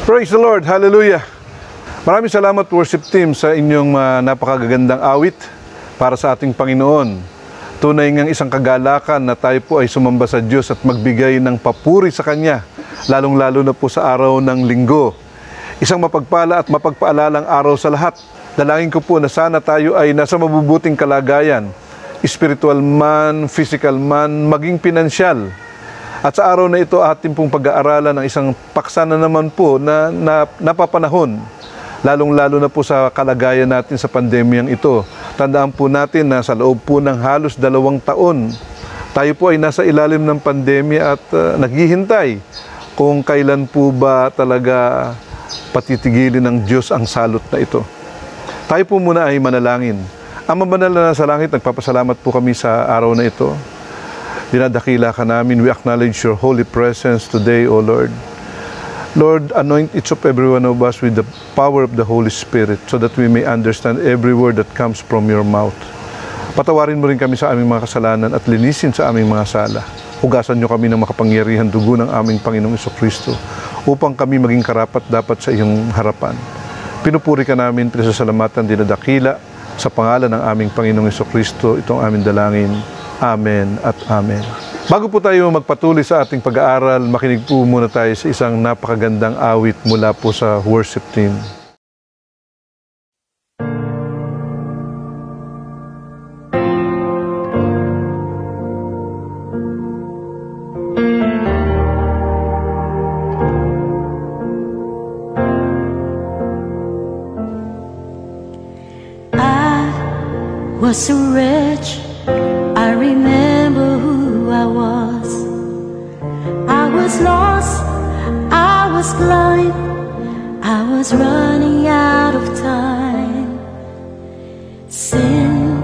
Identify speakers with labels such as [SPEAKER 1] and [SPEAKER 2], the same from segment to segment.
[SPEAKER 1] Praise the Lord! Hallelujah! Maraming salamat worship team sa inyong napakagagandang awit para sa ating Panginoon. Tunay ngang isang kagalakan na tayo po ay sumamba sa Diyos at magbigay ng papuri sa Kanya, lalong-lalo na po sa araw ng linggo. Isang mapagpala at mapagpaalalang araw sa lahat. Dalangin ko po na sana tayo ay nasa mabubuting kalagayan, spiritual man, physical man, maging pinansyal. At sa araw na ito, ating pong pag-aaralan ng isang paksa na naman po na napapanahon, lalong-lalo na po sa kalagayan natin sa pandemyang ito. Tandaan po natin na sa loob po ng halos 2 taon, tayo po ay nasa ilalim ng pandemya at naghihintay kung kailan po ba talaga patitigilin ng Diyos ang salot na ito. Tayo po muna ay manalangin. Ama banal na nasa langit, nagpapasalamat po kami sa araw na ito. Dinadakila ka namin. We acknowledge your holy presence today, O Lord. Lord, anoint each of every one of us with the power of the Holy Spirit so that we may understand every word that comes from your mouth. Patawarin mo rin kami sa aming mga kasalanan at linisin sa aming mga sala. Hugasan niyo kami ng makapangyarihan dugo ng aming Panginoong Jesucristo upang kami maging karapat dapat sa iyong harapan. Pinupuri ka namin, pinasasalamatan, dinadakila sa pangalan ng aming Panginoong Jesucristo, itong aming dalangin. Amen at Amen. Bago po tayo magpatuloy sa ating pag-aaral, makinig po muna tayo sa isang napakagandang awit mula po sa worship team.
[SPEAKER 2] I was a wretch. I remember who I was. I was lost, I was blind, I was running out of time. Sin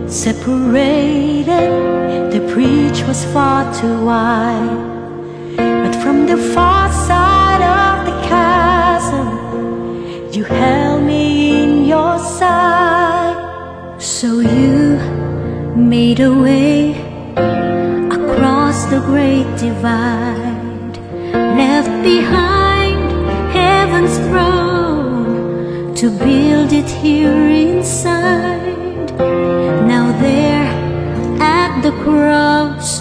[SPEAKER 2] separated, the breach was far too wide. But from the far side of the chasm, you held me in your sight. So you made a way across the great divide, left behind heaven's throne to build it here inside. Now there at the cross,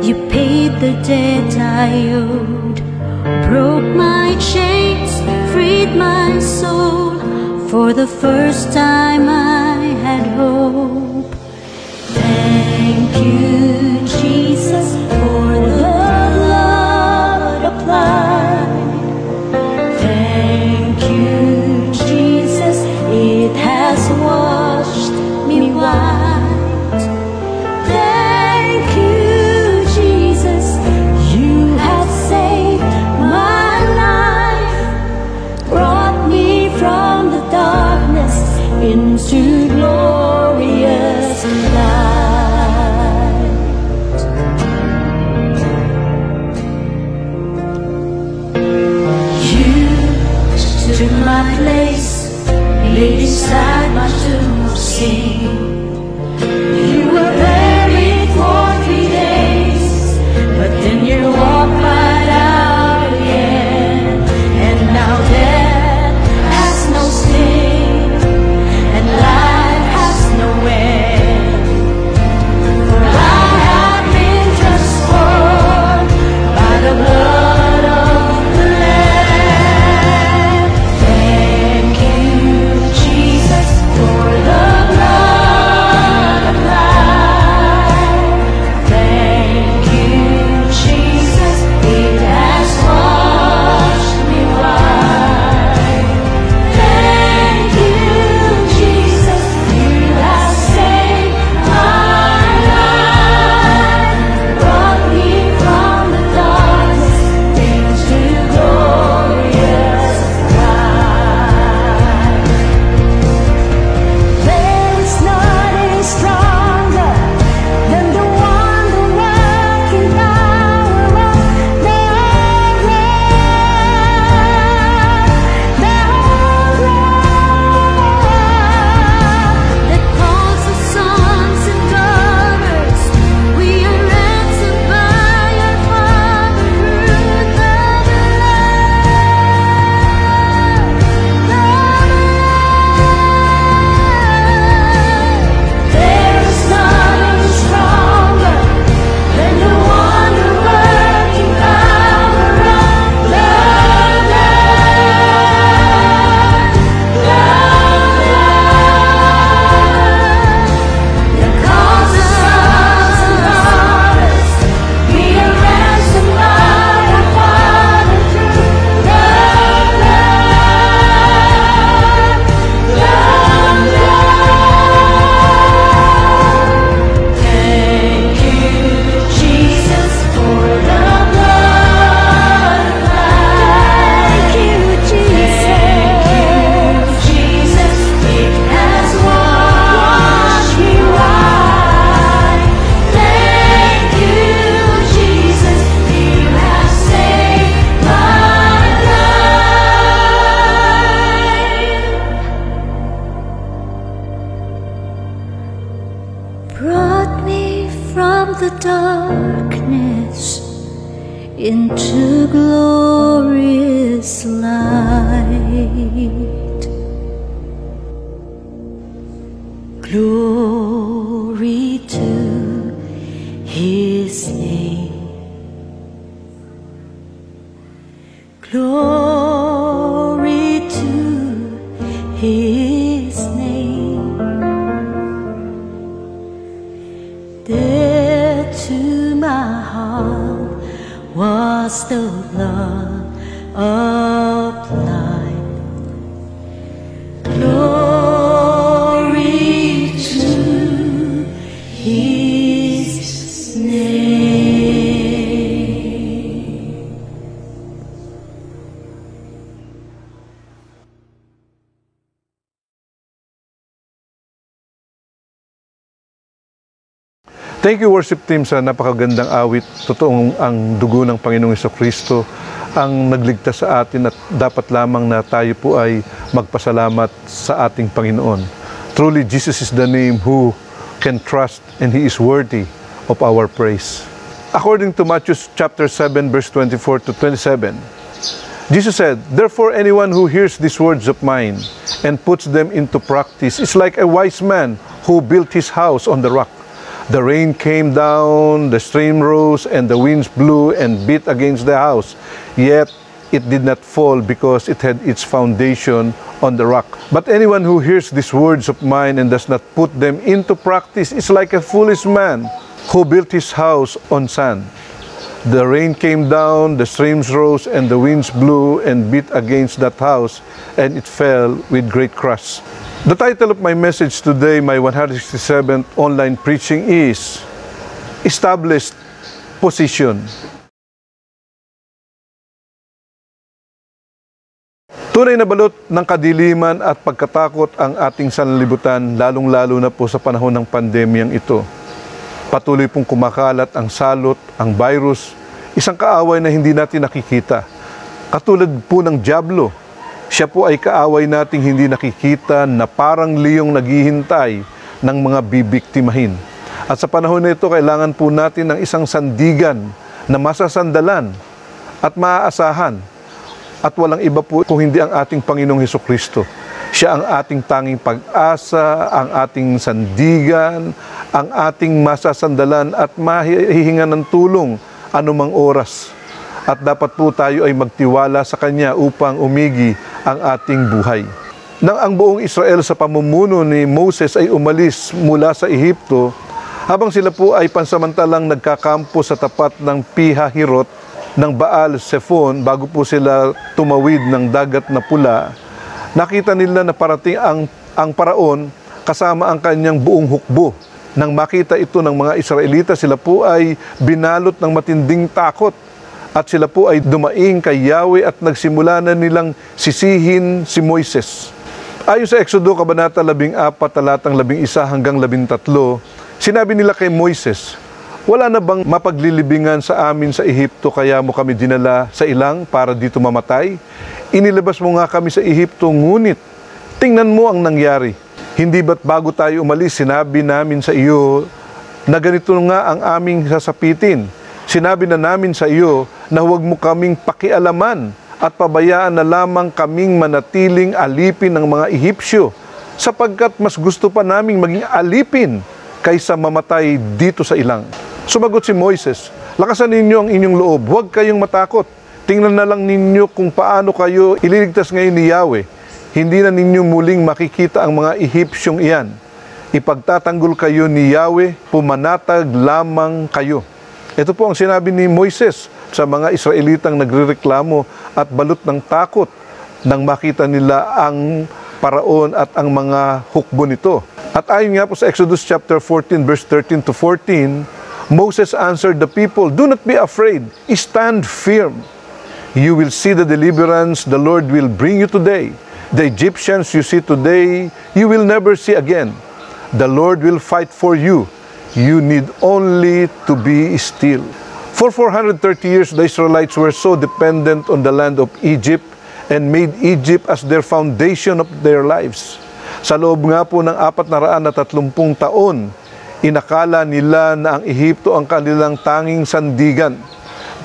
[SPEAKER 2] you paid the debt I owed, broke my chains, freed my soul. For the first time I had hope. Thank you, Jesus, for the blood applied. Thank you, Jesus, it has washed me white. Thank you, Jesus, you have saved my life, brought me from the darkness into glorious light. You took my place, laid aside my tomb of sin. You were buried for 3 days, but then you walked right out again. And now death has no sting, and life has no end. For I have been transformed by the blood of the Lamb. Thank you, Jesus, for into glorious light. Glory to His name. Glory to His name. There to my heart was the blood of life. Glory to His name.
[SPEAKER 1] Thank you, worship team, sa napakagandang awit. Totoong ang dugo ng Panginoong Jesucristo ang nagligtas sa atin at dapat lamang na tayo po ay magpasalamat sa ating Panginoon. Truly, Jesus is the name who can trust and He is worthy of our praise. According to Matthew chapter 7, verse 24 to 27, Jesus said, "Therefore anyone who hears these words of mine and puts them into practice is like a wise man who built his house on the rock. The rain came down, the stream rose, and the winds blew and beat against the house. Yet it did not fall because it had its foundation on the rock. But anyone who hears these words of mine and does not put them into practice is like a foolish man who built his house on sand. The rain came down, the streams rose, and the winds blew and beat against that house, and it fell with great crash." The title of my message today, my 167th online preaching, is Established Position. Tunay na balot ng kadiliman at pagkatakot ang ating sanlibutan, lalong-lalo na po sa panahon ng pandemyang ito. Patuloy pong kumakalat ang salot, ang virus, isang kaaway na hindi natin nakikita. Katulad po ng dyablo, siya po ay kaaway nating hindi nakikita na parang liyong naghihintay ng mga bibiktimahin. At sa panahon na ito, kailangan po natin ng isang sandigan na masasandalan at maaasahan. At walang iba po kung hindi ang ating Panginoong Jesucristo. Siya ang ating tanging pag-asa, ang ating sandigan, ang ating masasandalan at mahihingan ng tulong anumang oras. At dapat po tayo ay magtiwala sa Kanya upang umigi ang ating buhay. Nang ang buong Israel sa pamumuno ni Moses ay umalis mula sa Ehipto, habang sila po ay pansamantalang nagkakampo sa tapat ng Pihahirot ng Baal Zephon bago po sila tumawid ng dagat na pula, nakita nila na parating ang Paraon kasama ang kanyang buong hukbo. Nang makita ito ng mga Israelita, sila po ay binalot ng matinding takot. At sila po ay dumaing kay Yahweh at nagsimula na nilang sisihin si Moises. Ayon sa Exodo Kabanata 14, talatang 11 hanggang 13, sinabi nila kay Moises, "Wala na bang mapaglilibingan sa amin sa Ehipto kaya mo kami dinala sa ilang para dito mamatay? Inilabas mo nga kami sa Ehipto, ngunit tingnan mo ang nangyari. Hindi ba't bago tayo umalis, sinabi namin sa iyo na ganito nga ang aming sasapitin? Sinabi na namin sa iyo na huwag mo kaming pakialaman at pabayaan na lamang kaming manatiling alipin ng mga Ehipsyo, sapagkat mas gusto pa naming maging alipin kaysa mamatay dito sa ilang." Sumagot si Moises, "Lakasan ninyo ang inyong loob, huwag kayong matakot. Tingnan na lang ninyo kung paano kayo ililigtas ngayon ni Yahweh. Hindi na ninyo muling makikita ang mga Ehipsyong iyan. Ipagtatanggol kayo ni Yahweh, pumanatag lamang kayo." Ito po ang sinabi ni Moises sa mga Israelitang nagrereklamo at balot ng takot nang makita nila ang Paraon at ang mga hukbo nito. At ayon nga po sa Exodus chapter 14 verse 13 to 14, Moses answered the people, "Do not be afraid, stand firm. You will see the deliverance the Lord will bring you today. The Egyptians you see today, you will never see again. The Lord will fight for you. You need only to be still." For 430 years, the Israelites were so dependent on the land of Egypt and made Egypt as their foundation of their lives. Sa loob nga po ng 430 taon, inakala nila na ang Ehipto ang kanilang tanging sandigan.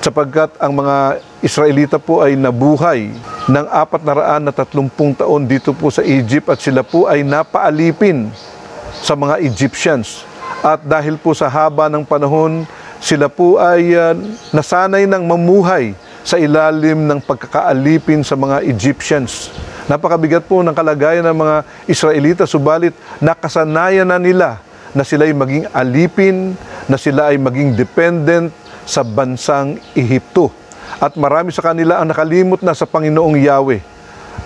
[SPEAKER 1] sapagkat ang mga Israelita po ay nabuhay ng 430 taon dito po sa Egypt at sila po ay napaalipin sa mga Egyptians. At dahil po sa haba ng panahon, sila po ay nasanay ng mamuhay sa ilalim ng pagkakaalipin sa mga Egyptians. Napakabigat po ng kalagayan ng mga Israelita, subalit nakasanayan na nila na sila ay maging alipin, na sila ay maging dependent sa bansang Ehipto. At marami sa kanila ang nakalimot na sa Panginoong Yahweh.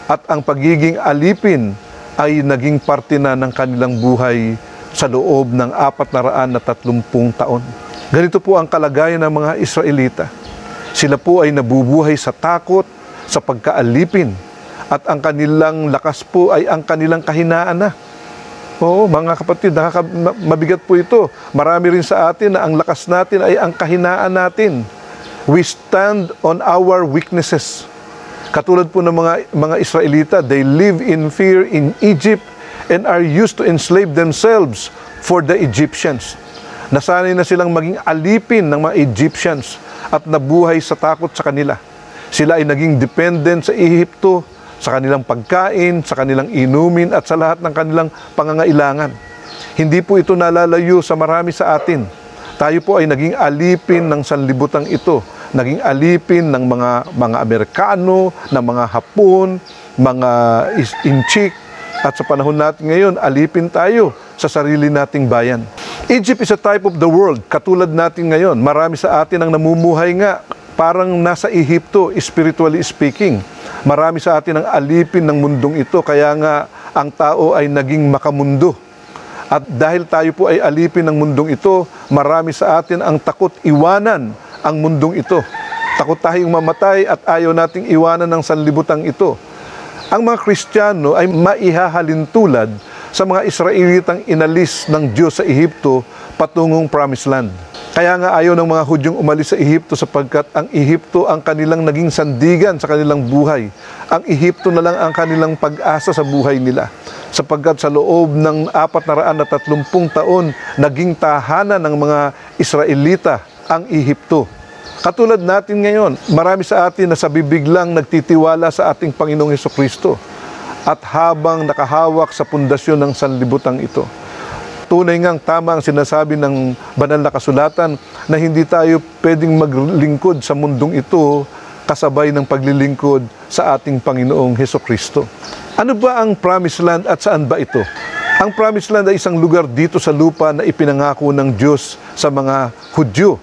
[SPEAKER 1] At ang pagiging alipin ay naging parte na ng kanilang buhay sa loob ng 430 taon. Ganito po ang kalagayan ng mga Israelita. Sila po ay nabubuhay sa takot, sa pagkaalipin. At ang kanilang lakas po ay ang kanilang kahinaan na. Oo, mga kapatid, mabigat po ito. Marami rin sa atin na ang lakas natin ay ang kahinaan natin. We stand on our weaknesses. Katulad po ng mga Israelita, they live in fear in Egypt and are used to enslave themselves for the Egyptians. Nasanay na silang maging alipin ng mga Egyptians at nabuhay sa takot sa kanila. Sila ay naging dependent sa Ehipto, sa kanilang pagkain, sa kanilang inumin at sa lahat ng kanilang pangangailangan. Hindi po ito nalalayo sa marami sa atin. Tayo po ay naging alipin ng sanlibutang ito. Naging alipin ng mga Amerikano, ng mga Hapon, mga Inchik. At sa panahon natin ngayon, alipin tayo sa sarili nating bayan. Egypt is a type of the world. Katulad natin ngayon, marami sa atin ang namumuhay nga parang nasa Ehipto, spiritually speaking. Marami sa atin ang alipin ng mundong ito, kaya nga ang tao ay naging makamundo. At dahil tayo po ay alipin ng mundong ito, marami sa atin ang takot iwanan ang mundong ito. Takot tayong mamatay at ayaw nating iwanan ng sanlibutang ito. Ang mga Kristiyano ay maihahalin tulad sa mga Israelitang inalis ng Diyos sa Ehipto patungong Promised Land. Kaya nga ayaw ng mga Hudyong umalis sa Ehipto sapagkat ang Ehipto ang kanilang naging sandigan sa kanilang buhay. Ang Ehipto na lang ang kanilang pag-asa sa buhay nila. Sapagkat sa loob ng 430 taon, naging tahanan ng mga Israelita ang Ehipto. Katulad natin ngayon, marami sa atin na sa bibig lang nagtitiwala sa ating Panginoong Hesukristo. At habang nakahawak sa pundasyon ng sanlibutan ito, tunay ngang tama ang sinasabi ng banal na kasulatan na hindi tayo pwedeng maglingkod sa mundong ito kasabay ng paglilingkod sa ating Panginoong Hesukristo. Ano ba ang Promised Land at saan ba ito? Ang Promised Land ay isang lugar dito sa lupa na ipinangako ng Diyos sa mga Hudyo.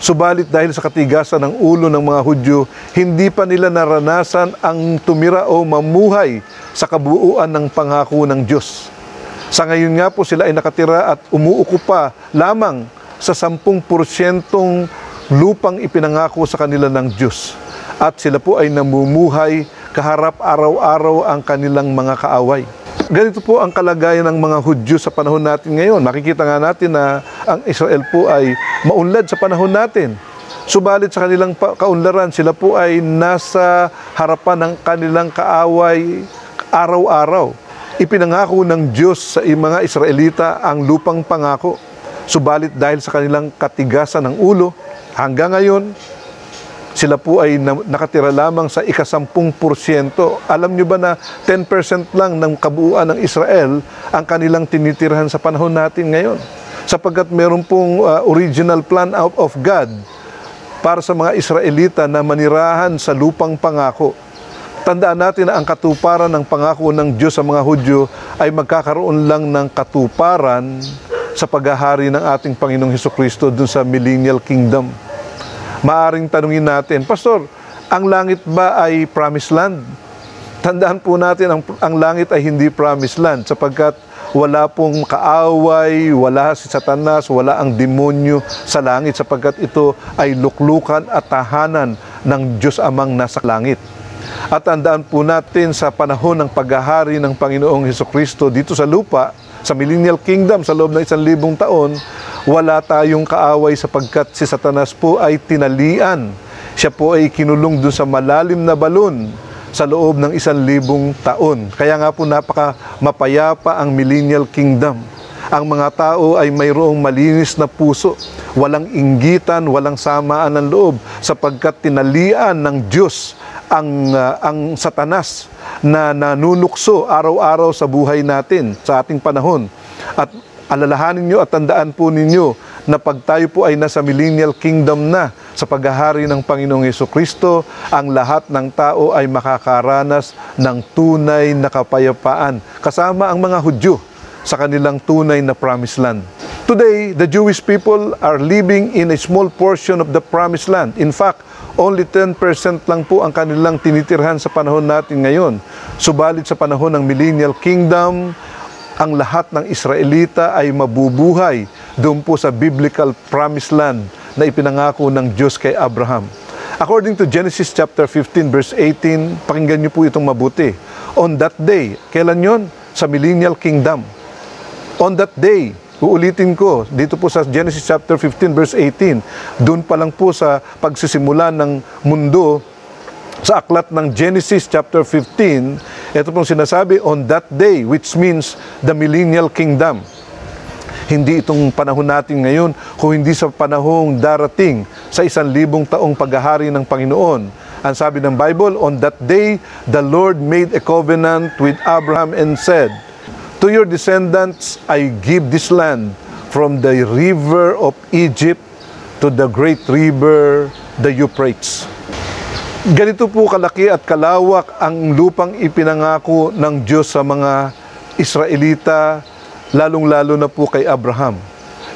[SPEAKER 1] Subalit dahil sa katigasan ng ulo ng mga Hudyo, hindi pa nila naranasan ang tumira o mamuhay sa kabuuan ng pangako ng Diyos. Sa ngayon nga po sila ay nakatira at umuukupa lamang sa 10% lupang ipinangako sa kanila ng Diyos. At sila po ay namumuhay kaharap araw-araw ang kanilang mga kaaway. Ganito po ang kalagayan ng mga Hudyo sa panahon natin ngayon. Makikita nga natin na ang Israel po ay maunlad sa panahon natin. Subalit sa kanilang kaunlaran, sila po ay nasa harapan ng kanilang kaaway araw-araw. Ipinangako ng Diyos sa mga Israelita ang lupang pangako. Subalit dahil sa kanilang katigasan ng ulo, hanggang ngayon, sila po ay nakatira lamang sa 10%. Alam nyo ba na 10% lang ng kabuuan ng Israel ang kanilang tinitirhan sa panahon natin ngayon? Sapagkat meron pong original plan out of God para sa mga Israelita na manirahan sa lupang pangako. Tandaan natin na ang katuparan ng pangako ng Diyos sa mga Hudyo ay magkakaroon lang ng katuparan sa paghahari ng ating Panginoong Hesukristo dun sa Millennial Kingdom. Maaring tanungin natin, Pastor, ang langit ba ay Promised Land? Tandaan po natin, ang langit ay hindi Promised Land sapagkat wala pong kaaway, wala si Satanas, wala ang demonyo sa langit sapagkat ito ay luklukan at tahanan ng Diyos Amang nasa langit. At tandaan po natin sa panahon ng paghahari ng Panginoong Hesukristo dito sa lupa, sa Millennial Kingdom, sa loob ng 1,000 taon, wala tayong kaaway sapagkat si Satanas po ay tinalian. Siya po ay kinulong dun sa malalim na balon sa loob ng 1,000 taon. Kaya nga po napaka mapayapa ang Millennial Kingdom. Ang mga tao ay mayroong malinis na puso, walang inggitan, walang samaan ng loob, sapagkat tinalian ng Diyos ang Satanas na nanunukso araw-araw sa buhay natin, sa ating panahon. At alalahanin nyo at tandaan po ninyo na pag tayo po ay nasa millennial kingdom na sa paghahari ng Panginoong Jesucristo, ang lahat ng tao ay makakaranas ng tunay na kapayapaan, kasama ang mga Hudyo sa kanilang tunay na promised land. Today, the Jewish people are living in a small portion of the promised land. In fact, only 10% lang po ang kanilang tinitirhan sa panahon natin ngayon. Subalit sa panahon ng millennial kingdom, ang lahat ng Israelita ay mabubuhay doon po sa biblical promised land na ipinangako ng Diyos kay Abraham. According to Genesis chapter 15 verse 18, pakinggan niyo po itong mabuti. On that day, kailan yon? Sa millennial kingdom. On that day, uulitin ko, dito po sa Genesis chapter 15 verse 18, doon pa lang po sa pagsisimula ng mundo, sa aklat ng Genesis chapter 15, ito pong sinasabi, on that day, which means the millennial kingdom. Hindi itong panahon natin ngayon, kung hindi sa panahong darating sa 1,000 taong paghahari ng Panginoon. Ang sabi ng Bible, on that day, the Lord made a covenant with Abraham and said, to your descendants, I give this land from the river of Egypt to the great river, the Euphrates. Ganito po kalaki at kalawak ang lupang ipinangako ng Diyos sa mga Israelita, lalong-lalo na po kay Abraham.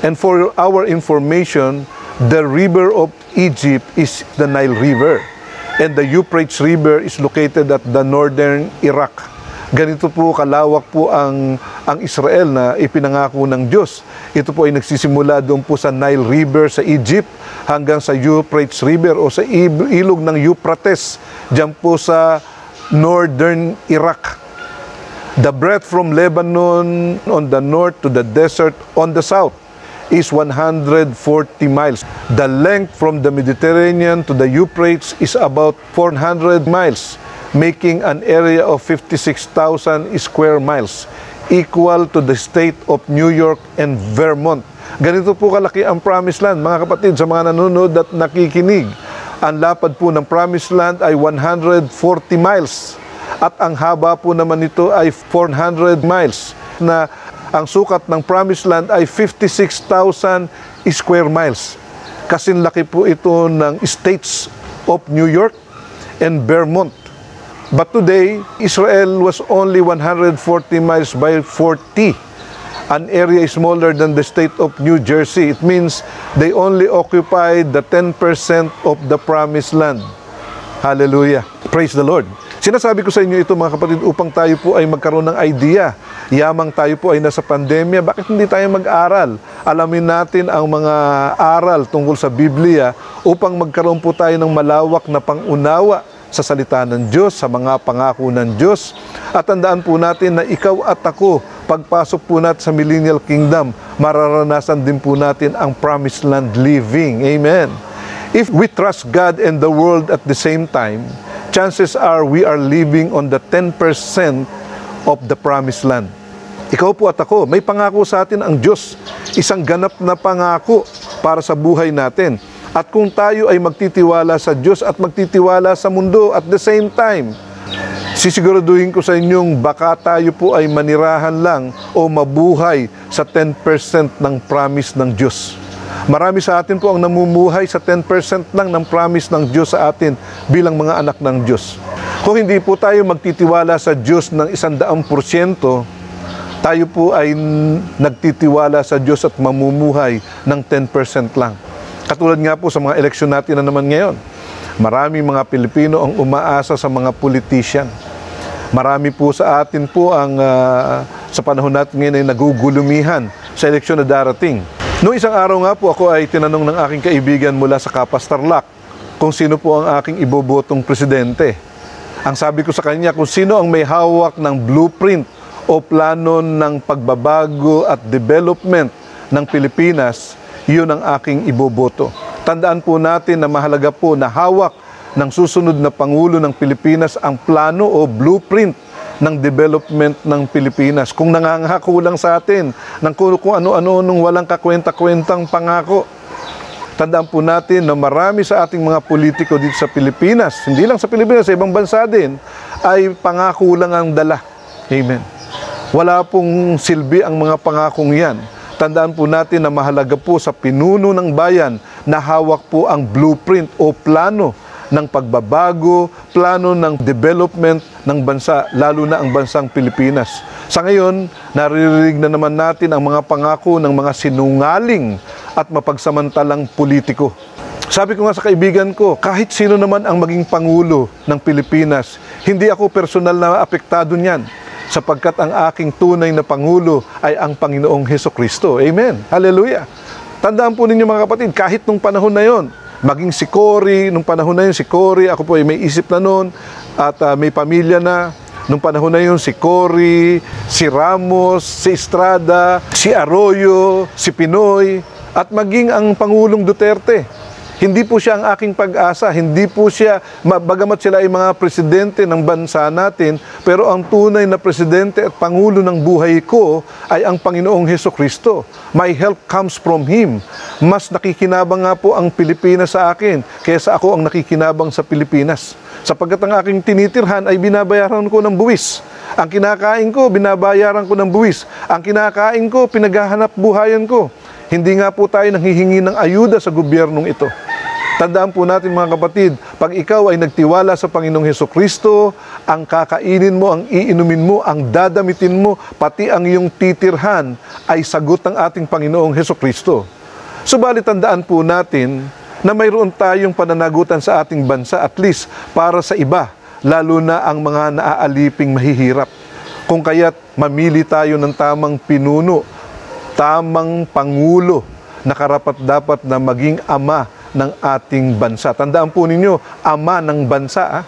[SPEAKER 1] And for our information, the river of Egypt is the Nile River. And the Euphrates River is located at the northern Iraq. Ganito po kalawak po ang Israel na ipinangako ng Diyos. Ito po ay nagsisimula doon po sa Nile River sa Egypt hanggang sa Euphrates River o sa ilog ng Euphrates, diyan po sa northern Iraq. The breadth from Lebanon on the north to the desert on the south is 140 miles. The length from the Mediterranean to the Euphrates is about 400 miles, making an area of 56,000 square miles, equal to the state of New York and Vermont. Ganito po kalaki ang Promised Land, mga kapatid, sa mga nanonood at nakikinig. Ang lapad po ng Promised Land ay 140 miles at ang haba po naman nito ay 400 miles, na ang sukat ng Promised Land ay 56,000 square miles. Kasing laki po ito ng states of New York and Vermont. But today, Israel was only 140 miles by 40. An area smaller than the state of New Jersey. It means they only occupied the 10% of the Promised Land. Hallelujah. Praise the Lord. Sinasabi ko sa inyo ito, mga kapatid, upang tayo po ay magkaroon ng idea. Yamang tayo po ay nasa pandemya, bakit hindi tayo mag-aral? Alamin natin ang mga aral tungkol sa Biblia upang magkaroon po tayo ng malawak na pangunawa sa salita ng Diyos, sa mga pangako ng Diyos. At tandaan po natin na ikaw at ako, pagpasok po natin sa Millennial Kingdom, mararanasan din po natin ang Promised Land living. Amen. If we trust God and the world at the same time, chances are we are living on the 10% of the Promised Land. Ikaw po at ako, may pangako sa atin ang Diyos. Isang ganap na pangako para sa buhay natin. At kung tayo ay magtitiwala sa Diyos at magtitiwala sa mundo at the same time, sisiguraduhin ko sa inyong baka tayo po ay manirahan lang o mabuhay sa 10% ng promise ng Diyos. Marami sa atin po ang namumuhay sa 10% lang ng promise ng Diyos sa atin bilang mga anak ng Diyos. Kung hindi po tayo magtitiwala sa Diyos ng 100%, tayo po ay nagtitiwala sa Diyos at mamumuhay ng 10% lang. Katulad nga po sa mga eleksyon natin na naman ngayon. Maraming mga Pilipino ang umaasa sa mga politician. Marami po sa atin po ang sa panahon natin ngayon ay nagugulumihan sa eleksyon na darating. Noong isang araw nga po ako ay tinanong ng aking kaibigan mula sa Capas Tarlac kung sino po ang aking ibobotong presidente. Ang sabi ko sa kanya, kung sino ang may hawak ng blueprint o plano ng pagbabago at development ng Pilipinas, yun ang aking iboboto. Tandaan po natin na mahalaga po na hawak ng susunod na Pangulo ng Pilipinas ang plano o blueprint ng development ng Pilipinas. Kung nangangako lang sa atin ng kung ano-ano nung walang kakwenta-kwentang pangako. Tandaan po natin na marami sa ating mga politiko dito sa Pilipinas, hindi lang sa Pilipinas, sa ibang bansa din, ay pangako lang ang dala. Amen. Wala pong silbi ang mga pangakong yan. Tandaan po natin na mahalaga po sa pinuno ng bayan na hawak po ang blueprint o plano ng pagbabago, plano ng development ng bansa, lalo na ang bansang Pilipinas. Sa ngayon, naririnig na naman natin ang mga pangako ng mga sinungaling at mapagsamantalang politiko. Sabi ko nga sa kaibigan ko, kahit sino naman ang maging Pangulo ng Pilipinas, hindi ako personal na apektado niyan, sapagkat ang aking tunay na Pangulo ay ang Panginoong Hesukristo. Amen. Hallelujah. Tandaan po ninyo mga kapatid, kahit nung panahon na yon, maging si Cory, nung panahon na yun si Cory, ako po ay may isip na noon at may pamilya na. Nung panahon na yun si Cory, si Ramos, si Estrada, si Arroyo, si Pinoy, at maging ang Pangulong Duterte. Hindi po siya ang aking pag-asa, hindi po siya, bagamat sila ay mga presidente ng bansa natin, pero ang tunay na presidente at pangulo ng buhay ko ay ang Panginoong Hesukristo. My help comes from Him. Mas nakikinabang nga po ang Pilipinas sa akin kaysa ako ang nakikinabang sa Pilipinas. Sapagkat ang aking tinitirhan ay binabayaran ko ng buwis. Ang kinakain ko, binabayaran ko ng buwis. Ang kinakain ko, pinaghahanap buhayan ko. Hindi nga po tayo nanghihingi ng ayuda sa gobyernong ito. Tandaan po natin mga kapatid, pag ikaw ay nagtiwala sa Panginoong Hesukristo, ang kakainin mo, ang iinumin mo, ang dadamitin mo, pati ang iyong titirhan ay sagot ng ating Panginoong Hesukristo. Subalit tandaan po natin na mayroon tayong pananagutan sa ating bansa, at least para sa iba, lalo na ang mga naaaliping mahihirap. Kung kaya't mamili tayo ng tamang pinuno, tamang pangulo na karapat-dapat na maging ama ng ating bansa. Tandaan po ninyo, ama ng bansa.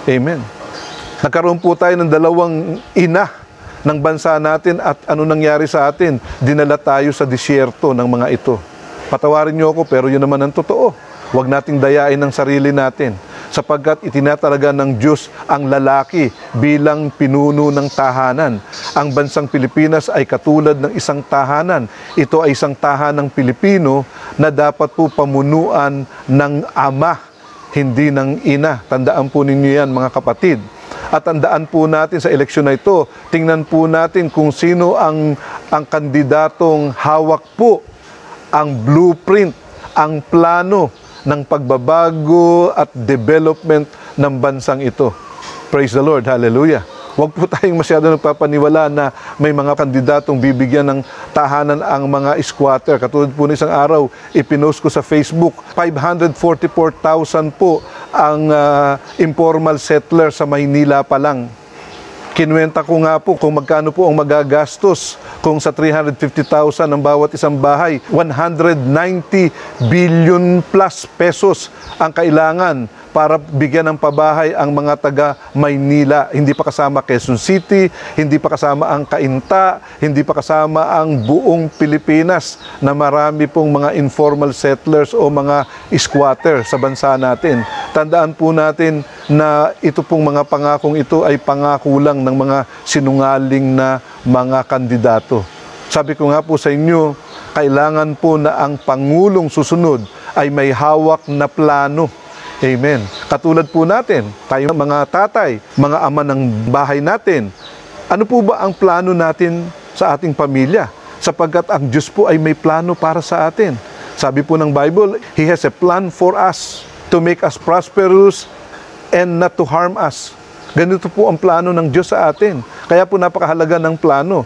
[SPEAKER 1] Amen. Nagkaroon po tayo ng dalawang ina ng bansa natin at ano nangyari sa atin? Dinala tayo sa disyerto ng mga ito. Patawarin niyo ako, pero yun naman ang totoo. Huwag nating dayain ang sarili natin, sapagkat itinatalaga ng Diyos ang lalaki bilang pinuno ng tahanan. Ang bansang Pilipinas ay katulad ng isang tahanan. Ito ay isang tahanang Pilipino na dapat po pamunuan ng ama, hindi ng ina. Tandaan po ninyo yan mga kapatid. At tandaan po natin sa eleksyon na ito, tingnan po natin kung sino ang kandidatong hawak po ang blueprint, ang plano ng pagbabago at development ng bansang ito. Praise the Lord. Hallelujah. Huwag po tayong masyado nagpapaniwala na may mga kandidatong bibigyan ng tahanan ang mga squatter. Katulad po ng isang araw, ipinost ko sa Facebook, 544,000 po ang informal settler sa Maynila pa lang. Kinuwenta ko nga po kung magkano po ang magagastos kung sa 350,000 ang bawat isang bahay. 190 billion plus pesos ang kailangan para bigyan ng pabahay ang mga taga Maynila. Hindi pa kasama Quezon City, hindi pa kasama ang Cainta, hindi pa kasama ang buong Pilipinas na marami pong mga informal settlers o mga squatter sa bansa natin. Tandaan po natin na ito pong mga pangakong ito ay pangako lang ng mga sinungaling na mga kandidato. Sabi ko nga po sa inyo, kailangan po na ang Pangulong susunod ay may hawak na plano. Amen. Katulad po natin, tayo mga tatay, mga ama ng bahay natin, ano po ba ang plano natin sa ating pamilya? Sapagkat ang Diyos po ay may plano para sa atin. Sabi po ng Bible, He has a plan for us to make us prosperous and not to harm us. Ganito po ang plano ng Diyos sa atin. Kaya po napakahalaga ng plano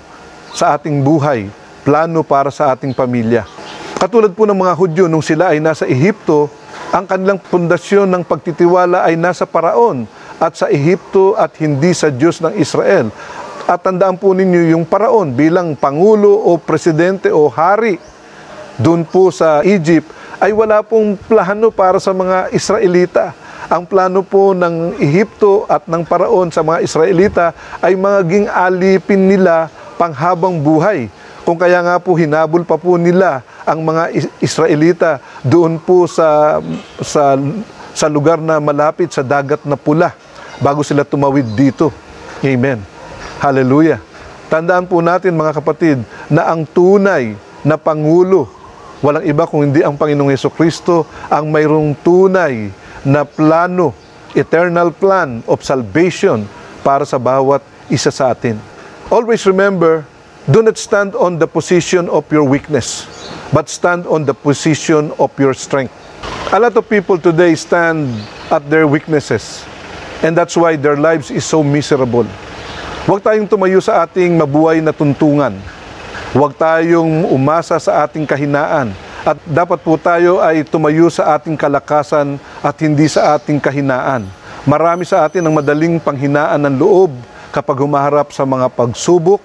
[SPEAKER 1] sa ating buhay, plano para sa ating pamilya. Katulad po ng mga Hudyo nung sila ay nasa Ehipto, ang kanilang pundasyon ng pagtitiwala ay nasa Paraon at sa Ehipto at hindi sa Diyos ng Israel. At tandaan po ninyo yung Paraon bilang pangulo o presidente o hari doon po sa Egypt ay wala pong plano para sa mga Israelita. Ang plano po ng Ehipto at ng Paraon sa mga Israelita ay maging alipin nila panghabang buhay. Kung kaya nga po hinabol pa po nila ang mga Israelita doon po sa lugar na malapit sa dagat na pula bago sila tumawid dito. Amen. Hallelujah. Tandaan po natin mga kapatid na ang tunay na Pangulo, walang iba kung hindi ang Panginoong Hesukristo, ang mayroong tunay na plano, eternal plan of salvation para sa bawat isa sa atin. Always remember, do not stand on the position of your weakness, but stand on the position of your strength. A lot of people today stand at their weaknesses, and that's why their lives is so miserable. Huwag tayong tumayo sa ating mabuhay na tuntungan. Huwag tayong umasa sa ating kahinaan. At dapat po tayo ay tumayo sa ating kalakasan at hindi sa ating kahinaan. Marami sa atin ang madaling panghinaan ng loob kapag humaharap sa mga pagsubok.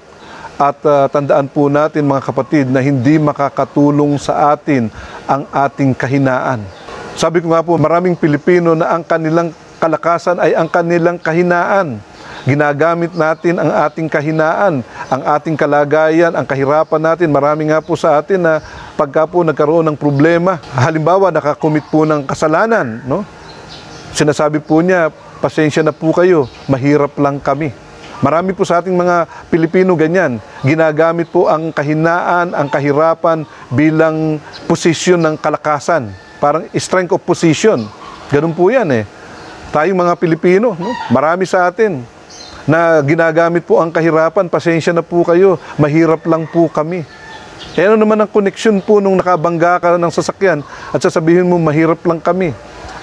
[SPEAKER 1] At tandaan po natin mga kapatid na hindi makakatulong sa atin ang ating kahinaan. Sabi ko nga po, maraming Pilipino na ang kanilang kalakasan ay ang kanilang kahinaan. Ginagamit natin ang ating kahinaan, ang ating kalagayan, ang kahirapan natin. Marami nga po sa atin na pagka po nagkaroon ng problema, halimbawa nakakomit po ng kasalanan, no? Sinasabi po niya, pasensya na po kayo, mahirap lang kami. Marami po sa ating mga Pilipino ganyan. Ginagamit po ang kahinaan, ang kahirapan bilang posisyon ng kalakasan. Parang strength of position. Ganun po yan eh. Tayong mga Pilipino, no? Marami sa atin na ginagamit po ang kahirapan, pasensya na po kayo, mahirap lang po kami. Ano naman ang connection po nung nakabangga ka ng sasakyan at sasabihin mo, mahirap lang kami.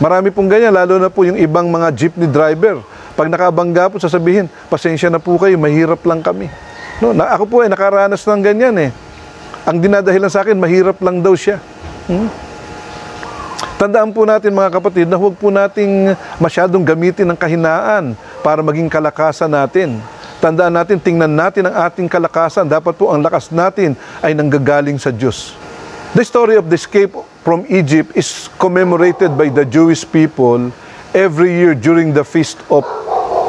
[SPEAKER 1] Marami pong ganyan, lalo na po yung ibang mga jeepney driver. Pag nakabangga po, sasabihin, pasensya na po kayo, mahirap lang kami. No, ako po ay nakaranas ng ganyan eh. Ang dinadahilan sa akin, mahirap lang daw siya. Tandaan po natin mga kapatid na huwag po nating masyadong gamitin ang kahinaan para maging kalakasan natin. Tandaan natin, tingnan natin ang ating kalakasan. Dapat po ang lakas natin ay nanggagaling sa Diyos. The story of the escape from Egypt is commemorated by the Jewish people every year during the feast of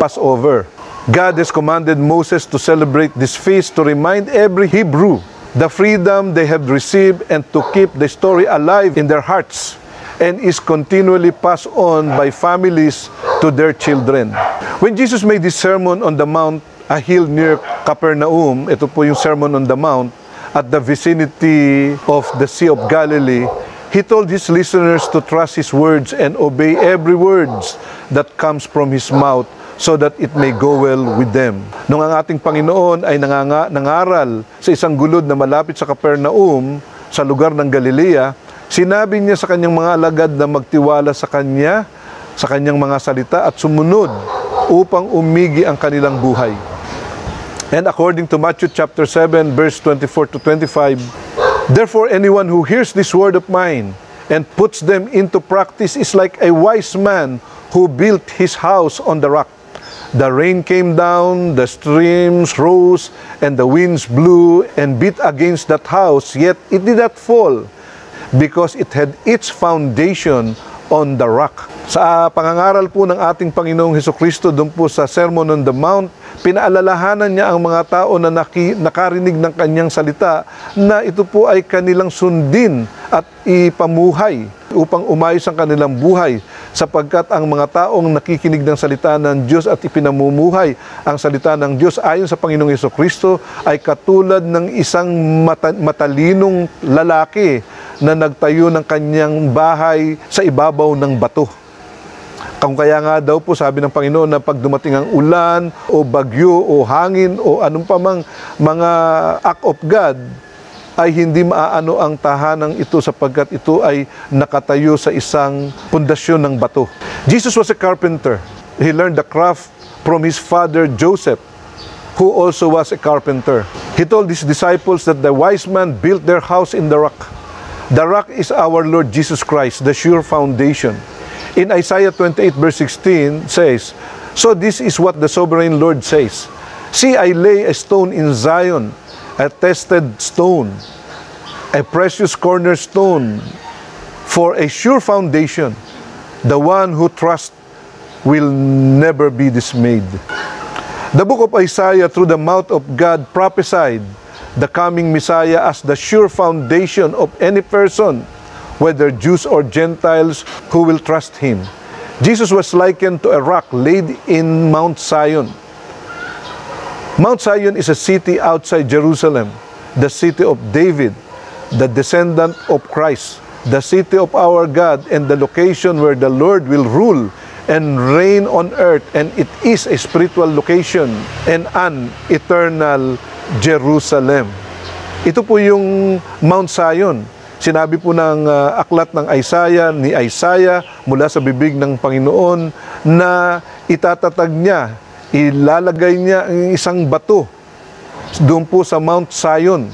[SPEAKER 1] Passover. God has commanded Moses to celebrate this feast to remind every Hebrew the freedom they have received and to keep the story alive in their hearts, and is continually passed on by families to their children. When Jesus made this sermon on the mount, a hill near Capernaum, ito po yung Sermon on the Mount, at the vicinity of the Sea of Galilee, He told His listeners to trust His words and obey every words that comes from His mouth so that it may go well with them. Nung ang ating Panginoon ay nangaral sa isang gulod na malapit sa Capernaum, sa lugar ng Galilea, sinabi niya sa kanyang mga alagad na magtiwala sa kanya, sa kanyang mga salita at sumunod upang umigi ang kanilang buhay. And according to Matthew chapter 7 verse 24 to 25, therefore anyone who hears this word of mine and puts them into practice is like a wise man who built his house on the rock. The rain came down, the streams rose, and the winds blew and beat against that house, yet it did not fall, because it had its foundation on the rock. Sa pangangaral po ng ating Panginoong Hesukristo doon po sa Sermon on the Mount, pinaalalahanan niya ang mga tao na nakarinig ng kanyang salita na ito po ay kanilang sundin at ipamuhay upang umayos ang kanilang buhay, sapagkat ang mga taong nakikinig ng salita ng Diyos at ipinamumuhay ang salita ng Diyos ayon sa Panginoong Hesukristo ay katulad ng isang matalinong lalaki na nagtayo ng kanyang bahay sa ibabaw ng bato. Kung kaya nga daw po sabi ng Panginoon na pag dumating ang ulan o bagyo o hangin o anong pamang mga act of God, ay hindi maaano ang tahanang ito sapagkat ito ay nakatayo sa isang pundasyon ng bato. Jesus was a carpenter. He learned the craft from his father Joseph, who also was a carpenter. He told his disciples that the wise man built their house in the rock. The rock is our Lord Jesus Christ, the sure foundation. In Isaiah 28 verse 16 says, so this is what the sovereign Lord says, see, I lay a stone in Zion, a tested stone, a precious cornerstone, for a sure foundation. The one who trusts will never be dismayed. The book of Isaiah, through the mouth of God, prophesied the coming Messiah as the sure foundation of any person, whether Jews or Gentiles, who will trust Him. Jesus was likened to a rock laid in Mount Zion. Mount Zion is a city outside Jerusalem, the city of David, the descendant of Christ, the city of our God, and the location where the Lord will rule and reign on earth, and it is a spiritual location and an eternal Jerusalem. Ito po yung Mount Zion. Sinabi po ng aklat ng ni Isaiah mula sa bibig ng Panginoon na itatatag niya, ilalagay niya ang isang bato doon po sa Mount Zion.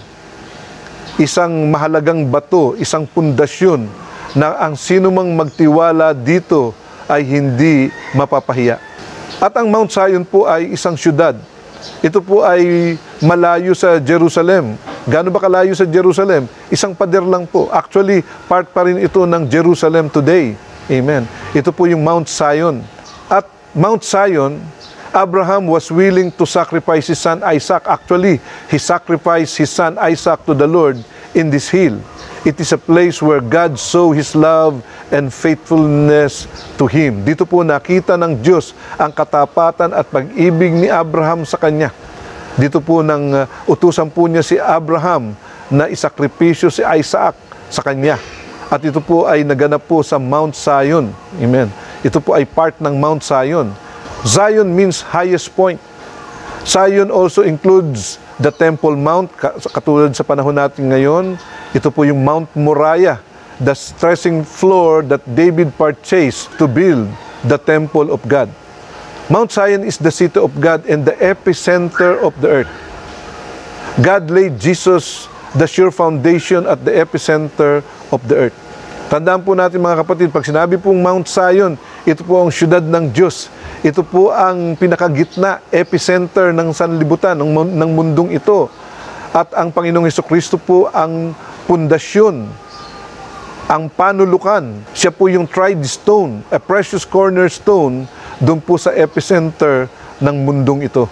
[SPEAKER 1] Isang mahalagang bato, isang pundasyon na ang sinumang magtiwala dito ay hindi mapapahiya. At ang Mount Zion po ay isang syudad. Ito po ay malayo sa Jerusalem. Gaano ba kalayo sa Jerusalem? Isang pader lang po. Actually, part pa rin ito ng Jerusalem today. Amen. Ito po yung Mount Zion. At Mount Zion, Abraham was willing to sacrifice his son Isaac. Actually, he sacrificed his son Isaac to the Lord in this hill. It is a place where God saw His love and faithfulness to him. Dito po nakita ng Diyos ang katapatan at pag-ibig ni Abraham sa kanya. Dito po nang utusan po niya si Abraham na isakripisyo si Isaac sa kanya. At ito po ay naganap po sa Mount Zion. Amen. Ito po ay part ng Mount Zion. Zion means highest point. Zion also includes the Temple Mount, katulad sa panahon natin ngayon. Ito po yung Mount Moriah, the threshing floor that David purchased to build the temple of God. Mount Zion is the city of God and the epicenter of the earth. God laid Jesus, the sure foundation, at the epicenter of the earth. Tandaan po natin mga kapatid, pag sinabi pong Mount Zion, ito po ang syudad ng Diyos. Ito po ang pinakagitna, epicenter ng sanlibutan, ng mundong ito. At ang Panginoong Hesukristo po ang pundasyon, ang panulukan. Siya po yung tried stone, a precious cornerstone, doon po sa epicenter ng mundong ito.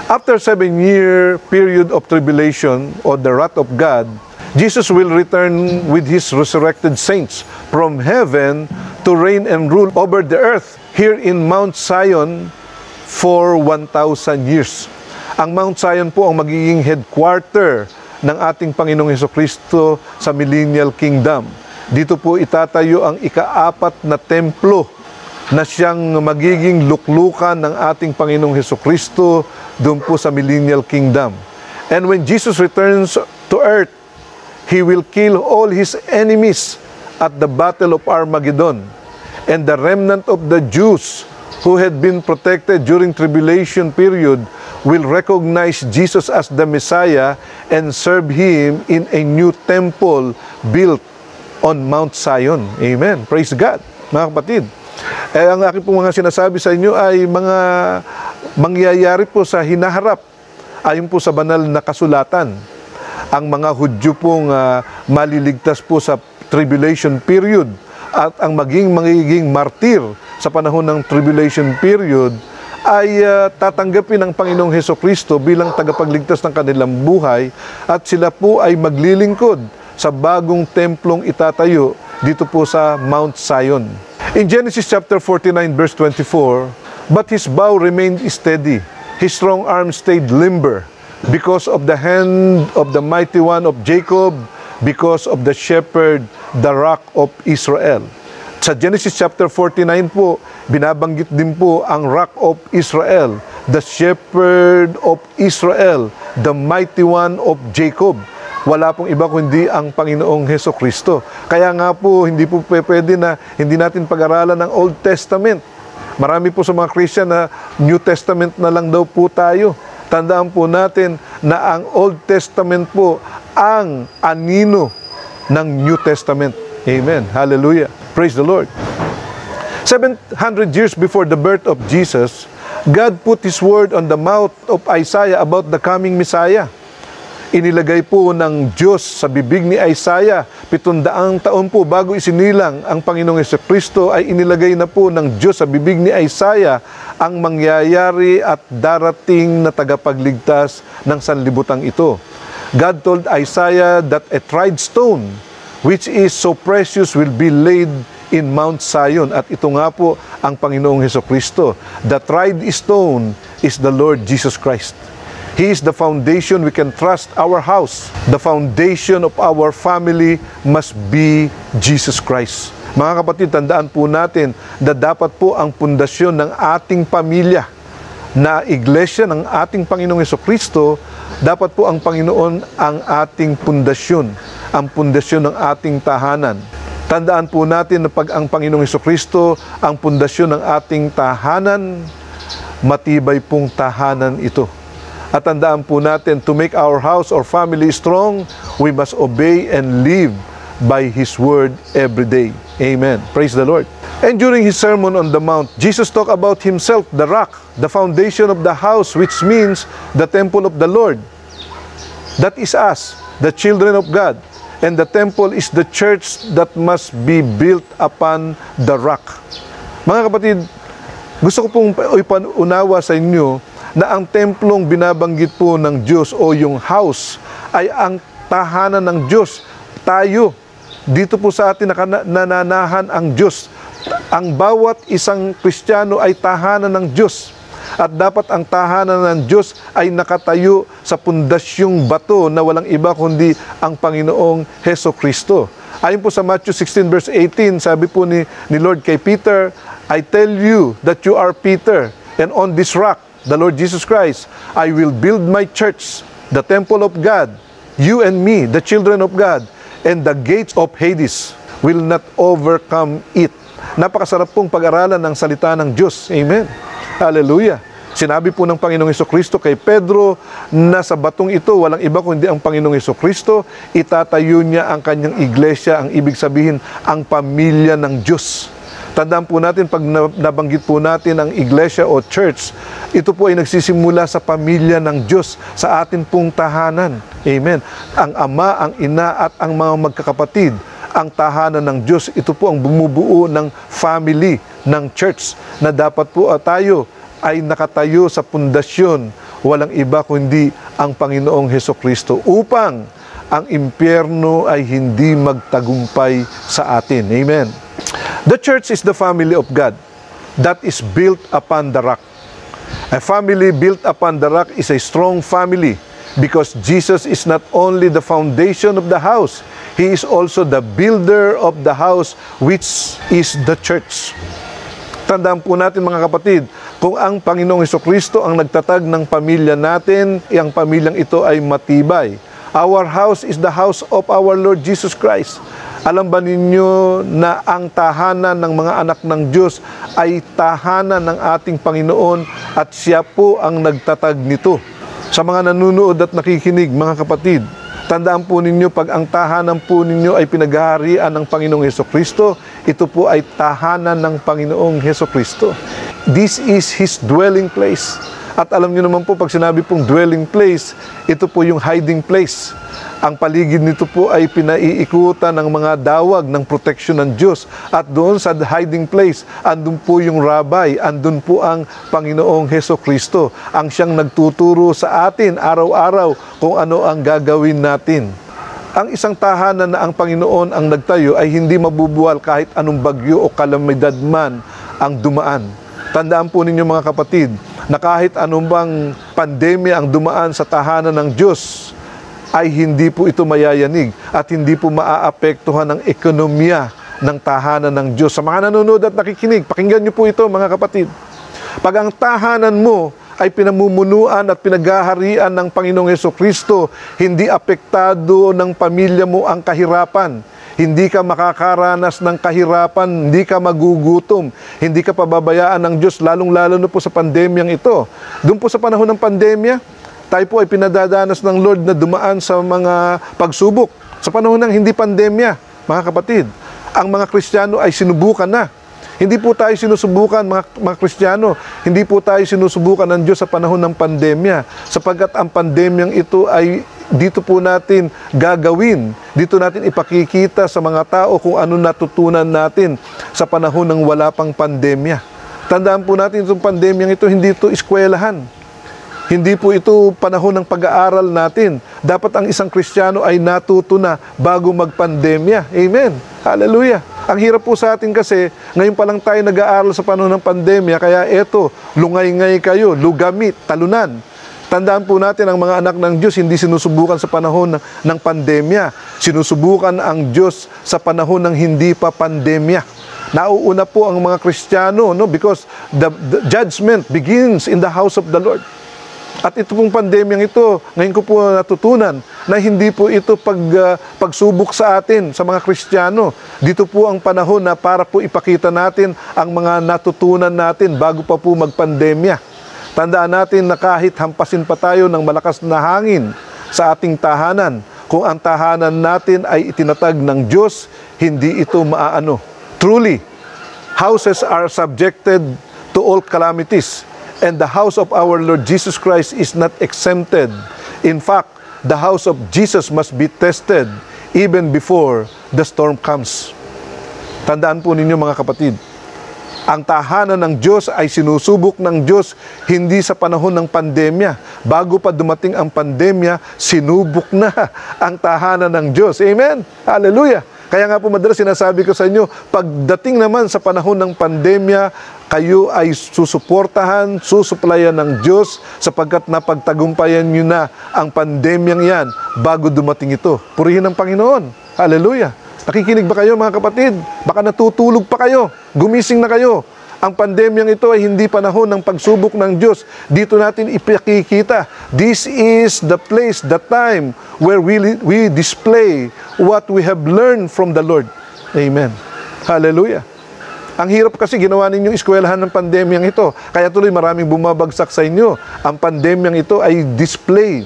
[SPEAKER 1] After 7-year period of tribulation or the wrath of God, Jesus will return with His resurrected saints from heaven to reign and rule over the earth here in Mount Zion for 1,000 years. Ang Mount Zion po ang magiging headquarter ng ating Panginoong Hesukristo sa Millennial Kingdom. Dito po itatayo ang ika-4 na templo na siyang magiging luklukan ng ating Panginoong Hesukristo doon po sa Millennial Kingdom. And when Jesus returns to earth, He will kill all His enemies at the Battle of Armageddon. And the remnant of the Jews who had been protected during tribulation period will recognize Jesus as the Messiah and serve Him in a new temple built on Mount Zion. Amen. Praise God, mga kapatid. Ang aking pong mga sinasabi sa inyo ay mga mangyayari po sa hinaharap ayon po sa banal na kasulatan. Ang mga Hudyo pong maliligtas po sa tribulation period at ang magiging martir sa panahon ng tribulation period ay tatanggapin ng Panginoong Hesukristo bilang tagapagligtas ng kanilang buhay at sila po ay maglilingkod sa bagong templong itatayo dito po sa Mount Zion. In Genesis chapter 49 verse 24, but his bow remained steady, his strong arm stayed limber, because of the hand of the mighty one of Jacob, because of the shepherd, the rock of Israel. Sa Genesis chapter 49 po, binabanggit din po ang rock of Israel, the shepherd of Israel, the mighty one of Jacob. Wala pong iba kundi ang Panginoong Hesukristo. Kaya nga po, hindi po pwede na hindi natin pag-aralan ng Old Testament. Marami po sa mga Christian na New Testament na lang daw po tayo. Tandaan po natin na ang Old Testament po ang anino ng New Testament. Amen. Hallelujah. Praise the Lord. 700 years before the birth of Jesus, God put His word on the mouth of Isaiah about the coming Messiah. Inilagay po ng Diyos sa bibig ni Isaiah, 700 taon po bago isinilang ang Panginoong Hesukristo, ay inilagay na po ng Diyos sa bibig ni Isaiah ang mangyayari at darating na tagapagligtas ng sanlibutan ito. God told Isaiah that a tried stone, which is so precious, will be laid in Mount Zion. At ito nga po ang Panginoong Hesukristo. The tried stone is the Lord Jesus Christ. He is the foundation we can trust our house. The foundation of our family must be Jesus Christ. Mga kapatid, tandaan po natin na dapat po ang pundasyon ng ating pamilya na iglesia ng ating Panginoong Hesukristo, dapat po ang Panginoon ang ating pundasyon, ang pundasyon ng ating tahanan. Tandaan po natin na pag ang Panginoong Hesukristo ang pundasyon ng ating tahanan, matibay pong tahanan ito. At tandaan po natin, to make our house or family strong, we must obey and live by His Word every day. Amen. Praise the Lord. And during His Sermon on the Mount, Jesus talked about Himself, the rock, the foundation of the house, which means the temple of the Lord. That is us, the children of God. And the temple is the church that must be built upon the rock. Mga kapatid, gusto ko pong ipaunawa sa inyo na ang templong binabanggit po ng Diyos o yung house ay ang tahanan ng Diyos. Tayo, dito po sa atin nananahan ang Diyos. Ang bawat isang Kristiyano ay tahanan ng Diyos. At dapat ang tahanan ng Diyos ay nakatayo sa pundasyong bato na walang iba kundi ang Panginoong Hesukristo. Ayon po sa Matthew 16 verse 18, sabi po ni Lord kay Peter, I tell you that you are Peter, and on this rock, the Lord Jesus Christ, I will build my church, the temple of God, you and me, the children of God, and the gates of Hades will not overcome it. Napakasarap pong pag-aralan ng salita ng Diyos. Amen. Hallelujah. Sinabi po ng Panginoong Hesukristo kay Pedro na sa batong ito, walang iba kundi ang Panginoong Hesukristo, itatayo niya ang kanyang iglesia, ang ibig sabihin, ang pamilya ng Diyos. Tandaan po natin, pag nabanggit po natin ang iglesia o church, ito po ay nagsisimula sa pamilya ng Diyos, sa atin pong tahanan. Amen. Ang ama, ang ina, at ang mga magkakapatid, ang tahanan ng Diyos, ito po ang bumubuo ng family, ng church, na dapat po tayo ay nakatayo sa pundasyon, walang iba kundi ang Panginoong Hesukristo, upang ang impyerno ay hindi magtagumpay sa atin. Amen. The church is the family of God that is built upon the rock. A family built upon the rock is a strong family because Jesus is not only the foundation of the house, He is also the builder of the house, which is the church. Tandaan po natin mga kapatid, kung ang Panginoong Hesukristo ang nagtatag ng pamilya natin, ang pamilyang ito ay matibay. Our house is the house of our Lord Jesus Christ. Alam ba ninyo na ang tahanan ng mga anak ng Diyos ay tahanan ng ating Panginoon at Siya po ang nagtatag nito? Sa mga nanonood at nakikinig, mga kapatid, tandaan po ninyo, pag ang tahanan po ninyo ay pinaghaharian ng Panginoong Hesukristo, ito po ay tahanan ng Panginoong Hesukristo. This is His dwelling place. At alam niyo naman po, pag sinabi pong dwelling place, ito po yung hiding place. Ang paligid nito po ay pinaiikutan ng mga dawag ng protection ng Diyos. At doon sa hiding place, andun po yung rabbi, andun po ang Panginoong Hesukristo. Ang siyang nagtuturo sa atin araw-araw kung ano ang gagawin natin. Ang isang tahanan na ang Panginoon ang nagtayo ay hindi mabubuwal kahit anong bagyo o kalamidad man ang dumaan. Tandaan po ninyo mga kapatid, na kahit anumang pandemya ang dumaan sa tahanan ng Diyos, ay hindi po ito mayayanig at hindi po maaapektuhan ng ekonomiya ng tahanan ng Diyos. Sa mga nanonood at nakikinig, pakinggan niyo po ito mga kapatid. Pag ang tahanan mo ay pinamumunuan at pinaghaharian ng Panginoong Hesukristo, hindi apektado ng pamilya mo ang kahirapan. Hindi ka makakaranas ng kahirapan, hindi ka magugutom, hindi ka pababayaan ng Diyos, lalong-lalo na po sa pandemyang ito. Doon po sa panahon ng pandemya, tayo po ay pinadadanas ng Lord na dumaan sa mga pagsubok. Sa panahon ng hindi pandemya, mga kapatid, ang mga Kristiyano ay sinubukan na. Hindi po tayo sinusubukan, mga Kristiyano, hindi po tayo sinusubukan ng Diyos sa panahon ng pandemya, sapagkat ang pandemyang ito ay dito po natin gagawin, dito natin ipakikita sa mga tao kung ano natutunan natin sa panahon ng wala pang pandemya. Tandaan po natin itong pandemyang ito, hindi ito eskwelahan. Hindi po ito panahon ng pag-aaral natin. Dapat ang isang Kristiyano ay natuto na bago magpandemya. Amen. Hallelujah. Ang hirap po sa atin kasi, ngayon pa lang tayo nag-aaral sa panahon ng pandemya, kaya eto, lungay-ngay kayo, lugamit, talunan. Tandaan po natin, ang mga anak ng Diyos hindi sinusubukan sa panahon ng pandemya. Sinusubukan ang Diyos sa panahon ng hindi pa pandemya. Nauuna po ang mga Kristiyano, no? Because the judgment begins in the house of the Lord. At ito pong pandemyang ito, ngayon ko po natutunan na hindi po ito pagsubok sa atin, sa mga Kristiyano. Dito po ang panahon na para po ipakita natin ang mga natutunan natin bago pa po magpandemya. Tandaan natin na kahit hampasin pa tayo ng malakas na hangin sa ating tahanan, kung ang tahanan natin ay itinatag ng Diyos, hindi ito maaano. Truly, houses are subjected to all calamities, and the house of our Lord Jesus Christ is not exempted. In fact, the house of Jesus must be tested even before the storm comes. Tandaan po ninyo mga kapatid, ang tahanan ng Diyos ay sinusubok ng Diyos hindi sa panahon ng pandemya. Bago pa dumating ang pandemya, sinubok na ang tahanan ng Diyos. Amen? Hallelujah! Kaya nga po madalas sinasabi ko sa inyo, pagdating naman sa panahon ng pandemya, kayo ay susuportahan, susuplayan ng Diyos sapagkat napagtagumpayan nyo na ang pandemyang yan bago dumating ito. Purihin ang Panginoon. Hallelujah! Nakikinig ba kayo mga kapatid? Baka natutulog pa kayo. Gumising na kayo. Ang pandemyang ito ay hindi panahon ng pagsubok ng Diyos. Dito natin ipakikita. This is the place, the time where we display what we have learned from the Lord. Amen. Hallelujah. Ang hirap kasi ginawa ninyong eskwelahan ng pandemyang ito. Kaya tuloy maraming bumabagsak sa inyo. Ang pandemyang ito ay display.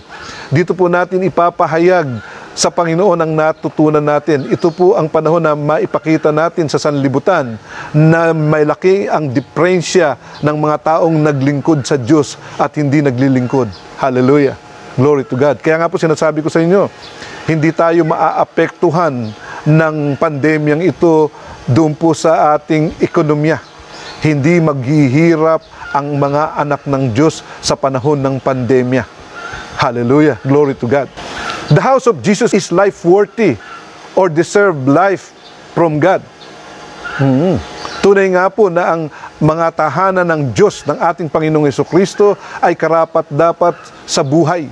[SPEAKER 1] Dito po natin ipapahayag sa Panginoon ang natutunan natin. Ito po ang panahon na maipakita natin sa sanlibutan na may laki ang diferensya ng mga taong naglingkod sa Diyos at hindi naglilingkod. Hallelujah. Glory to God. Kaya nga po sinasabi ko sa inyo, hindi tayo maaapektuhan ng pandemyang ito doon po sa ating ekonomiya. Hindi maghihirap ang mga anak ng Diyos sa panahon ng pandemya. Hallelujah. Glory to God. The house of Jesus is life-worthy or deserve life from God. Tunay nga po na ang mga tahanan ng Diyos, ng ating Panginoong Jesucristo ay karapat-dapat sa buhay.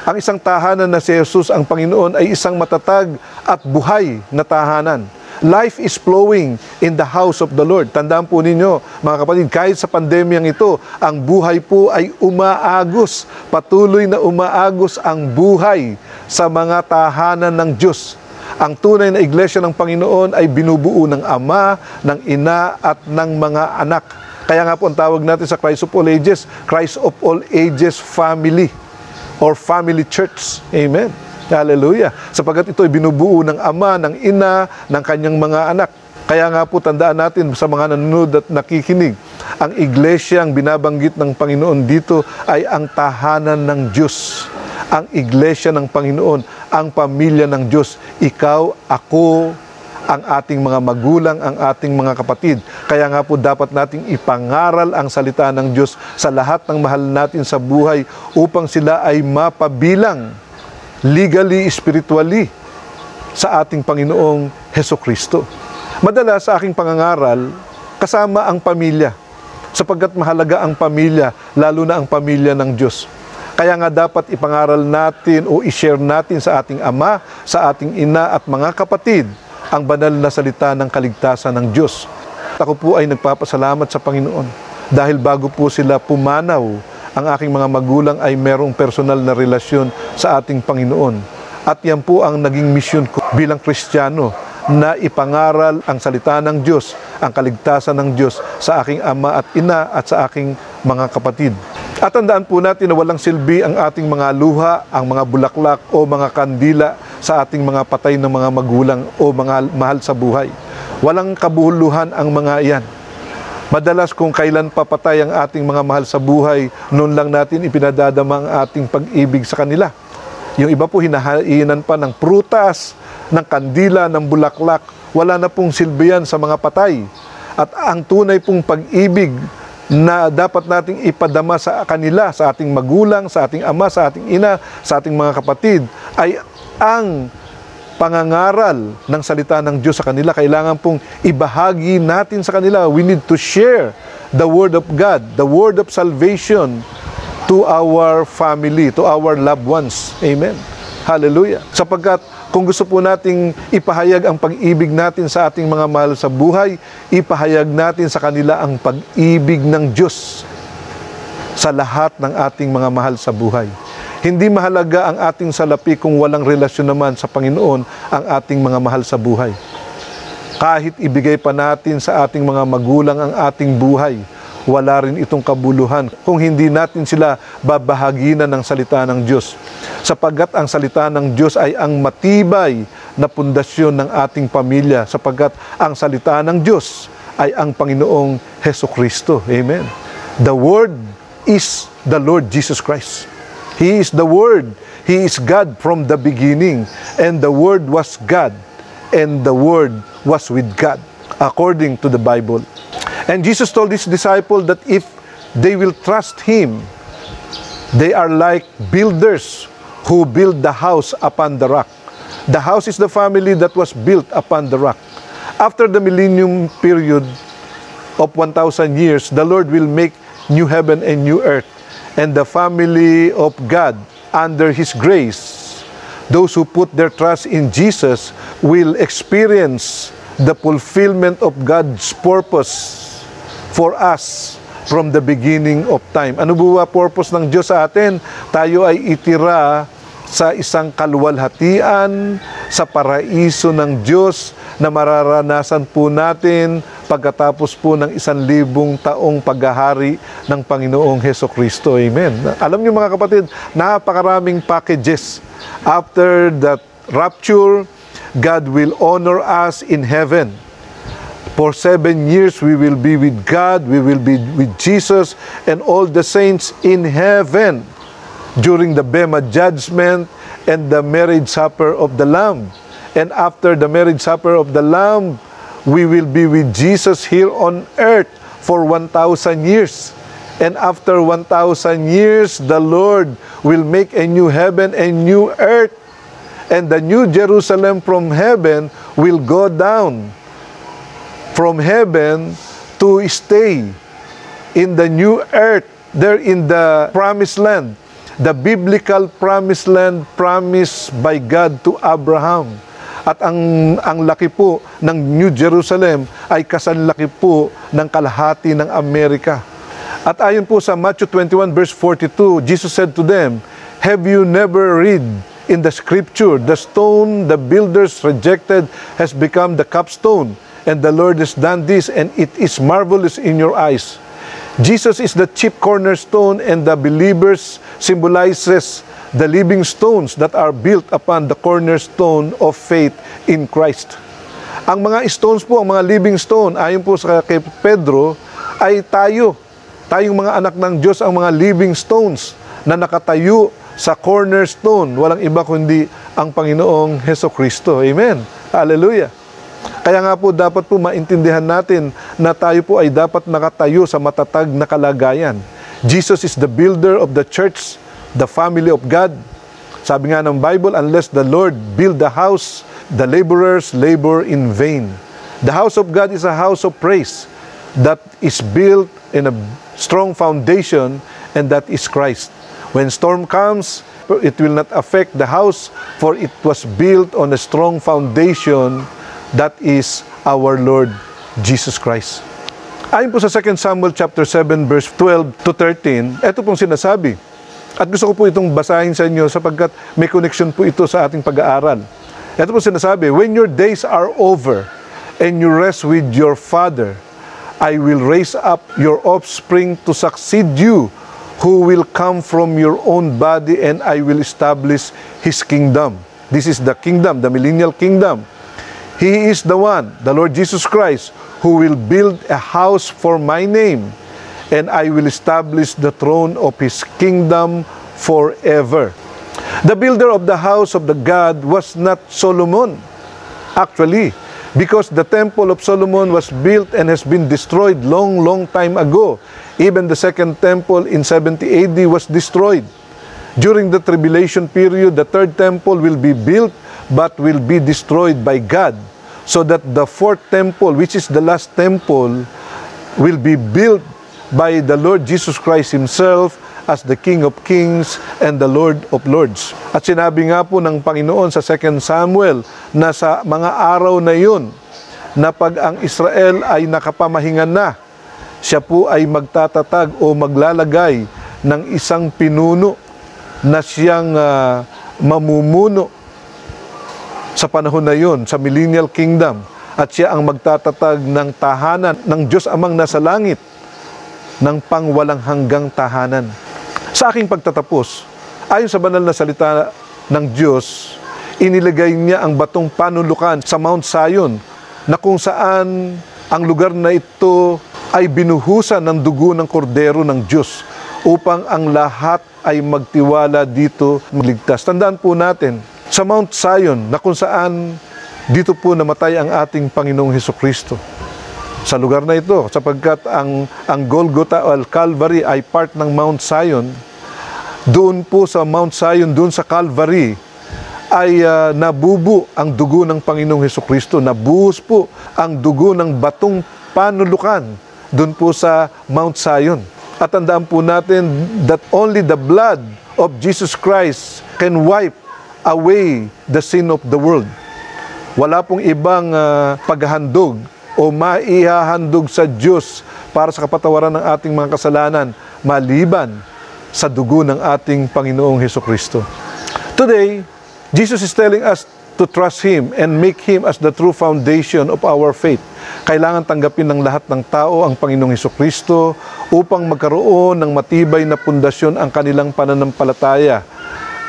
[SPEAKER 1] Ang isang tahanan na si Jesus, ang Panginoon, ay isang matatag at buhay na tahanan. Life is flowing in the house of the Lord. Tandaan po ninyo, mga kapatid, kahit sa pandemyang ito, ang buhay po ay umaagos. Patuloy na umaagos ang buhay sa mga tahanan ng Diyos. Ang tunay na iglesia ng Panginoon ay binubuo ng Ama, ng Ina, at ng mga anak. Kaya nga po ang tawag natin sa Christ of all ages, Christ of all ages family or family church. Amen. Hallelujah. Sapagkat ito ay binubuo ng Ama, ng Ina, ng kanyang mga anak. Kaya nga po tandaan natin sa mga nanonood at nakikinig, ang iglesia ang binabanggit ng Panginoon dito ay ang tahanan ng Diyos. Ang iglesia ng Panginoon, ang pamilya ng Diyos. Ikaw, ako, ang ating mga magulang, ang ating mga kapatid. Kaya nga po dapat nating ipangaral ang salita ng Diyos sa lahat ng mahal natin sa buhay upang sila ay mapabilang legally, spiritually sa ating Panginoong Hesukristo. Madalas sa aking pangangaral, kasama ang pamilya, sapagkat mahalaga ang pamilya, lalo na ang pamilya ng Diyos. Kaya nga dapat ipangaral natin o i-share natin sa ating ama, sa ating ina at mga kapatid ang banal na salita ng kaligtasan ng Diyos. Ako po ay nagpapasalamat sa Panginoon dahil bago po sila pumanaw, ang aking mga magulang ay merong personal na relasyon sa ating Panginoon. At yan po ang naging misyon ko bilang Kristiyano, na ipangaral ang salita ng Diyos, ang kaligtasan ng Diyos sa aking ama at ina at sa aking mga kapatid. At tandaan po natin na walang silbi ang ating mga luha, ang mga bulaklak o mga kandila sa ating mga patay na mga magulang o mga mahal sa buhay. Walang kabuluhan ang mga iyan. Madalas kung kailan papatay ang ating mga mahal sa buhay, noon lang natin ipinadadama ang ating pag-ibig sa kanila. Yung iba po hinahainan pa ng prutas, ng kandila, ng bulaklak. Wala na pong silbihan sa mga patay. At ang tunay pong pag-ibig na dapat nating ipadama sa kanila, sa ating magulang, sa ating ama, sa ating ina, sa ating mga kapatid, ay ang pangangaral ng salita ng Diyos sa kanila. Kailangan pong ibahagi natin sa kanila. We need to share the Word of God, the Word of salvation, to our family, to our loved ones. Amen. Hallelujah. Sapagkat kung gusto po nating ipahayag ang pag-ibig natin sa ating mga mahal sa buhay, ipahayag natin sa kanila ang pag-ibig ng Diyos sa lahat ng ating mga mahal sa buhay. Hindi mahalaga ang ating salapi kung walang relasyon naman sa Panginoon ang ating mga mahal sa buhay. Kahit ibigay pa natin sa ating mga magulang ang ating buhay, wala rin itong kabuluhan kung hindi natin sila babahaginan ng salita ng Diyos. Sapagkat ang salita ng Diyos ay ang matibay na pundasyon ng ating pamilya, sapagkat ang salita ng Diyos ay ang Panginoong Hesukristo. Amen. The Word is the Lord Jesus Christ. He is the Word. He is God from the beginning. And the Word was God. And the Word was with God, according to the Bible. And Jesus told his disciples that if they will trust Him, they are like builders who build the house upon the rock. The house is the family that was built upon the rock. After the millennium period of 1,000 years, the Lord will make new heaven and new earth. And the family of God, under His grace, those who put their trust in Jesus will experience the fulfillment of God's purpose for us from the beginning of time. Ano ba purpose ng Diyos sa atin? Tayo ay itira sa isang kaluwalhatian, sa paraiso ng Diyos na mararanasan po natin pagkatapos po ng 1,000 taong paghahari ng Panginoong Hesukristo. Amen. Alam niyo mga kapatid, napakaraming packages. After that rapture, God will honor us in heaven. For 7 years, we will be with God, we will be with Jesus, and all the saints in heaven during the Bema judgment and the marriage supper of the Lamb. And after the marriage supper of the Lamb, we will be with Jesus here on earth for 1,000 years. And after 1,000 years, the Lord will make a new heaven and new earth. And the new Jerusalem from heaven will go down from heaven to stay in the new earth, there in the promised land, the biblical promised land promised by God to Abraham. At ang laki po ng New Jerusalem ay kasanlaki po ng kalahati ng Amerika. At ayon po sa Matthew 21 verse 42, Jesus said to them, "Have you never read in the scripture, the stone the builders rejected has become the capstone? And the Lord has done this, and it is marvelous in your eyes." Jesus is the chief cornerstone, and the believers symbolizes the living stones that are built upon the cornerstone of faith in Christ. Ang mga stones po, ang mga living stone, ayon po sa kay Pedro, ay tayong mga anak ng Diyos, ang mga living stones na nakatayo sa cornerstone, walang iba kundi ang Panginoong Hesukristo. Amen. Hallelujah. Kaya nga po dapat po maintindihan natin na tayo po ay dapat nakatayo sa matatag na kalagayan. Jesus is the builder of the church, the family of God. Sabi nga ng Bible, unless the Lord build the house, the laborers labor in vain. The house of God is a house of praise that is built in a strong foundation, and that is Christ. When storm comes, it will not affect the house, for it was built on a strong foundation. That is our Lord Jesus Christ. Ayon po sa 2 Samuel chapter 7 verse 12 to 13, ito pong sinasabi. At gusto ko po itong basahin sa inyo sapagkat may connection po ito sa ating pag-aaral. Ito po sinasabi, "When your days are over and you rest with your father, I will raise up your offspring to succeed you, who will come from your own body, and I will establish His kingdom." This is the kingdom, the millennial kingdom. He is the one, the Lord Jesus Christ, who will build a house for my name, and I will establish the throne of His kingdom forever. The builder of the house of the God was not Solomon, actually, because the temple of Solomon was built and has been destroyed long time ago. Even the second temple in 70 AD was destroyed. During the tribulation period, the third temple will be built but will be destroyed by God, so that the fourth temple, which is the last temple, will be built by the Lord Jesus Christ Himself as the King of Kings and the Lord of Lords. At sinabi nga po ng Panginoon sa 2 Samuel na sa mga araw na yun, na pag ang Israel ay nakapamahingan na, siya po ay magtatatag o maglalagay ng isang pinuno na siyang mamumuno sa panahon na yun, sa Millennial Kingdom. At siya ang magtatatag ng tahanan ng Diyos Amang nasa langit, ng pangwalang hanggang tahanan. Sa aking pagtatapos, ayon sa banal na salita ng Diyos, inilagay niya ang batong panulukan sa Mount Zion, na kung saan ang lugar na ito ay binuhusan ng dugo ng kordero ng Diyos upang ang lahat ay magtiwala dito magligtas. Tandaan po natin, sa Mount Zion, na kung saan dito po namatay ang ating Panginoong Hesukristo. Sa lugar na ito, sapagkat ang Golgotha o Calvary ay part ng Mount Zion, doon po sa Mount Zion, doon sa Calvary, ay nabubo ang dugo ng Panginoong Hesukristo. Nabuhos po ang dugo ng batong panulukan doon po sa Mount Zion. At tandaan po natin that only the blood of Jesus Christ can wipe away the sin of the world. Wala pong ibang paghahandog o maihahandog sa Diyos para sa kapatawaran ng ating mga kasalanan maliban sa dugo ng ating Panginoong Hesukristo. Today, Jesus is telling us to trust Him and make Him as the true foundation of our faith. Kailangan tanggapin ng lahat ng tao ang Panginoong Hesukristo upang magkaroon ng matibay na pundasyon ang kanilang pananampalataya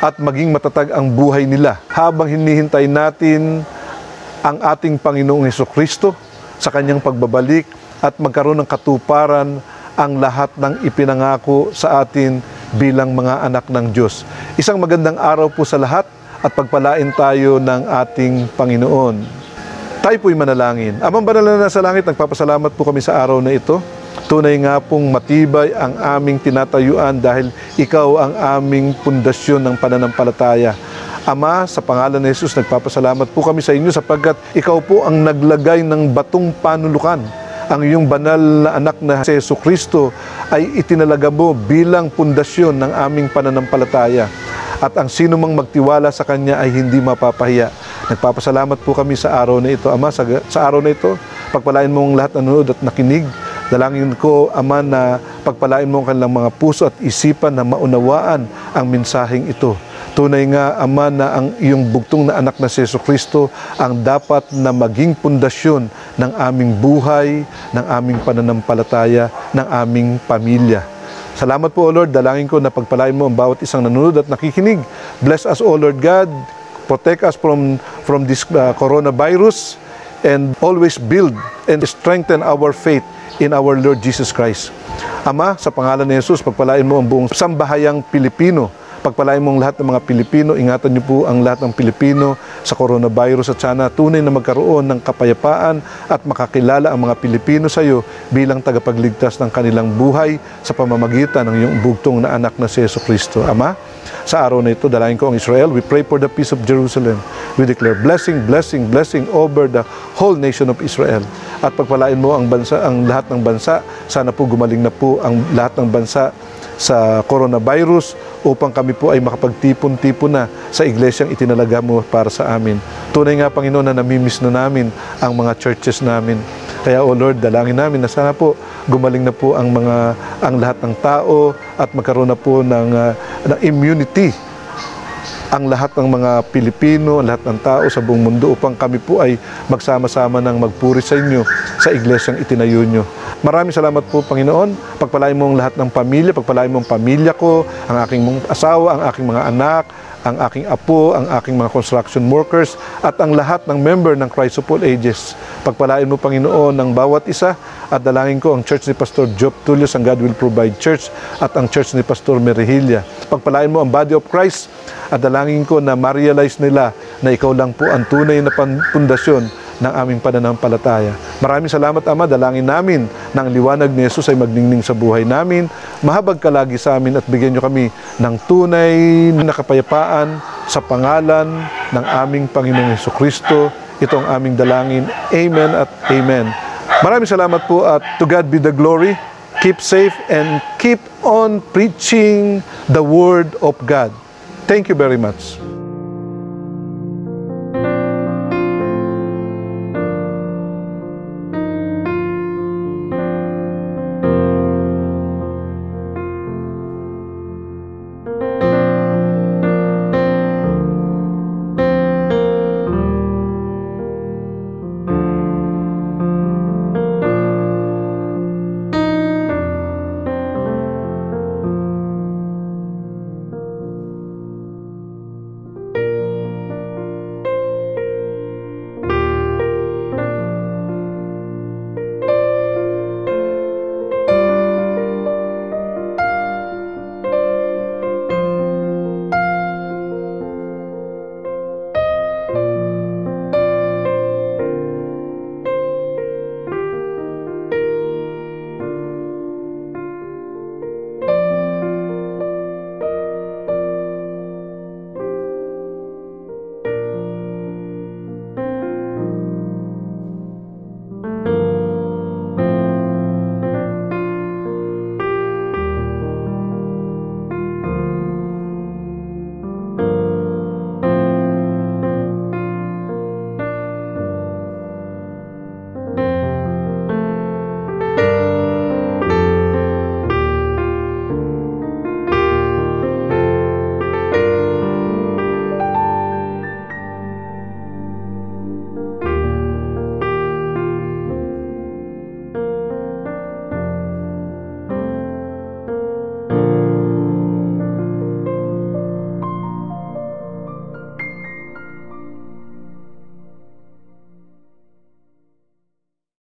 [SPEAKER 1] at maging matatag ang buhay nila habang hinihintay natin ang ating Panginoong Hesukristo sa kanyang pagbabalik at magkaroon ng katuparan ang lahat ng ipinangako sa atin bilang mga anak ng Diyos. Isang magandang araw po sa lahat at pagpalain tayo ng ating Panginoon. Tayo po'y manalangin. Amang banal na nasa langit, nagpapasalamat po kami sa araw na ito. Tunay nga pong matibay ang aming tinatayuan dahil Ikaw ang aming pundasyon ng pananampalataya. Ama, sa pangalan ni Jesus, nagpapasalamat po kami sa inyo sapagkat Ikaw po ang naglagay ng batong panulukan. Ang iyong banal na anak na si Jesucristo ay itinalaga mo bilang pundasyon ng aming pananampalataya. At ang sino mang magtiwala sa Kanya ay hindi mapapahiya. Nagpapasalamat po kami sa araw na ito. Ama, sa araw na ito, pagpalain mo ang lahat na nanonood at nakinig. Dalangin ko, Ama, na pagpalain mo ang kanilang mga puso at isipan na maunawaan ang mensaheng ito. Tunay nga, Ama, na ang iyong bugtong na anak na si Jesucristo ang dapat na maging pundasyon ng aming buhay, ng aming pananampalataya, ng aming pamilya. Salamat po, O Lord. Dalangin ko na pagpalain mo ang bawat isang nanonood at nakikinig. Bless us, O Lord God. Protect us from this coronavirus and always build and strengthen our faith in our Lord Jesus Christ. Ama, sa pangalan ni Jesus, pagpalain mo ang buong sambahayang Pilipino. Pagpalain mo ang lahat ng mga Pilipino. Ingatan niyo po ang lahat ng Pilipino sa coronavirus at sana tunay na magkaroon ng kapayapaan at makakilala ang mga Pilipino sa iyo bilang tagapagligtas ng kanilang buhay sa pamamagitan ng iyong bugtong na anak na si Jesucristo. Ama, sa araw na ito, dalangin ko ang Israel. We pray for the peace of Jerusalem. We declare blessing, blessing, blessing over the whole nation of Israel. At pagpalain mo ang bansa, ang lahat ng bansa. Sana po gumaling na po ang lahat ng bansa sa coronavirus upang kami po ay makapagtipon-tipon na sa iglesyang itinalaga mo para sa amin. Tunay nga, Panginoon, na namimiss na namin ang mga churches namin. Kaya, O Lord, dalangin namin na sana po gumaling na po ang lahat ng tao at magkaroon na po ng immunity ang lahat ng mga Pilipino, ang lahat ng tao sa buong mundo upang kami po ay magsama-sama ng magpuri sa inyo sa iglesyang itinayo nyo. Maraming salamat po, Panginoon. Pagpalain mo ang lahat ng pamilya, pagpalain mo ang pamilya ko, ang aking asawa, ang aking mga anak, ang aking apo, ang aking mga construction workers, at ang lahat ng member ng Christ of All Ages. Pagpalain mo, Panginoon, ng bawat isa, at dalangin ko ang church ni Pastor Job Tullius, ang God Will Provide Church, at ang church ni Pastor Merihilla. Pagpalain mo ang body of Christ, at dalangin ko na ma-realize nila na ikaw lang po ang tunay na pundasyon ng aming pananampalataya. Maraming salamat, Ama. Dalangin namin na ang liwanag ni Jesus ay magningning sa buhay namin. Mahabag ka lagi sa amin at bigyan nyo kami ng tunay na kapayapaan sa pangalan ng aming Panginoong Hesukristo. Ito ang aming dalangin. Amen at amen. Maraming salamat po at to God be the glory. keep safe, and keep on preaching the Word of God. Thank you very much.